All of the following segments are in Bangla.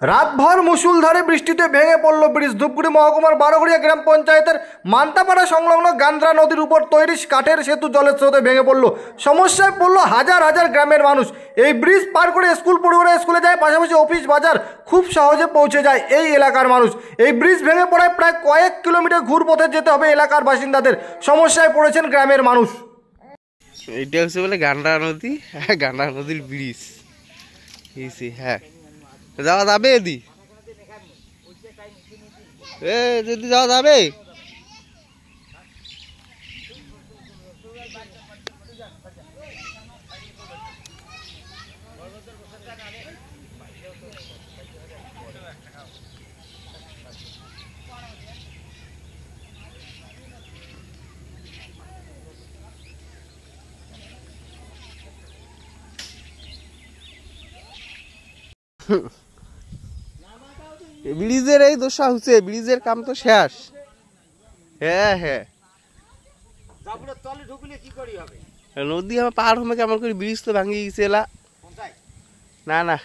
রাতভর মুষলধারে বৃষ্টিতে ভেঙে পড়ল ব্রিজ। ধূপগুড়ি মহকুমার বারোঘড়িয়া গ্রাম পঞ্চায়েতের মান্তাপাড়া সংলগ্ন গান্দ্রা নদীর উপর তৈরি কাঠের সেতু জলের স্রোতে ভেঙে পড়ল। সমস্যায় পড়ল হাজার হাজার গ্রামের মানুষ। এই ব্রিজ পার করে স্কুল পড়ুয়ারা স্কুলে যায়, পাশাপাশি অফিস বাজার খুব সহজে পৌঁছে যায় এই এলাকার মানুষ। এই ব্রিজ ভেঙে পড়ায় প্রায় কয়েক কিলোমিটার ঘুরপথে যেতে হবে এলাকার বাসিন্দাদের। সমস্যায় পড়েছেন গ্রামের মানুষ। এইটা হচ্ছে বলে গান্ডা নদী, গান্ডা নদীর ব্রিজ। হ্যাঁ, যাওয়া যাবে এদি? যদি যাওয়া যাবে? ব্রিজের এই দশা হচ্ছে, ব্রিজের কাম তো শেষ। হ্যাঁ হ্যাঁ, নদী আমার পার হবে কেমন করে? ব্রিজ তো ভাঙি গেছে এলা। না না,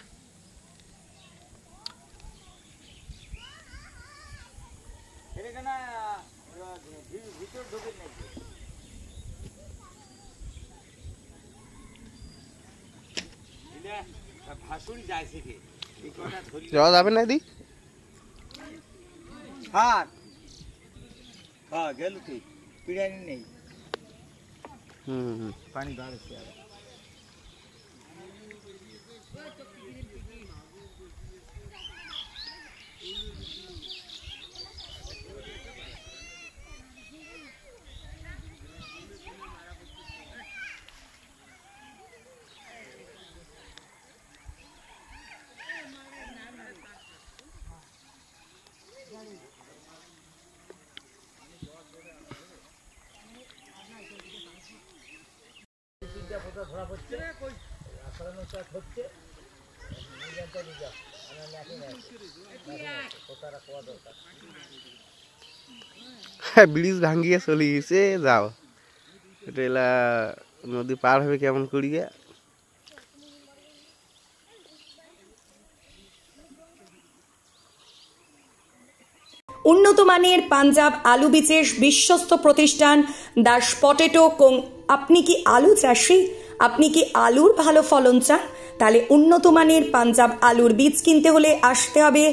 যাওয়া যাবে না দি? পানি বাড়ছে। ব্রিজ ভাঙ্গিয়ে চলে গেছে। যাও, এটা নদী পার হবে কেমন করিয়া? উন্নত মানের পাঞ্জাব আলু বীজের বিশ্বস্ত প্রতিষ্ঠান দাস পটেটো। আপনি কি আলু চাষি? আপনি কি আলুর ভালো ফলন চান? তাহলে উন্নত মানের পাঞ্জাব আলুর বীজ কিনতে হলে আসতে হবে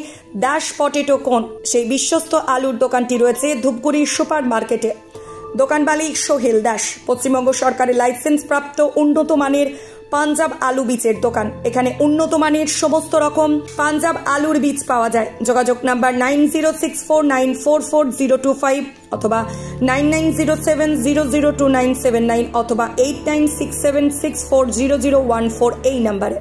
দাস পটেটো কোন। সেই বিশ্বস্ত আলুর দোকানটি রয়েছে ধূপগুড়ি সুপার মার্কেটে। দোকান মালিক সোহেল দাস। পশ্চিমবঙ্গ সরকারের লাইসেন্স প্রাপ্ত উন্নত মানের পাঞ্জাব আলু বীজের দোকান। এখানে উন্নত মানের সমস্ত রকম পাঞ্জাব আলুর বীজ পাওয়া যায়। যোগাযোগ নাম্বার 9064944025 অথবা 9907002979 অথবা 8967640014 এই নাম্বারে।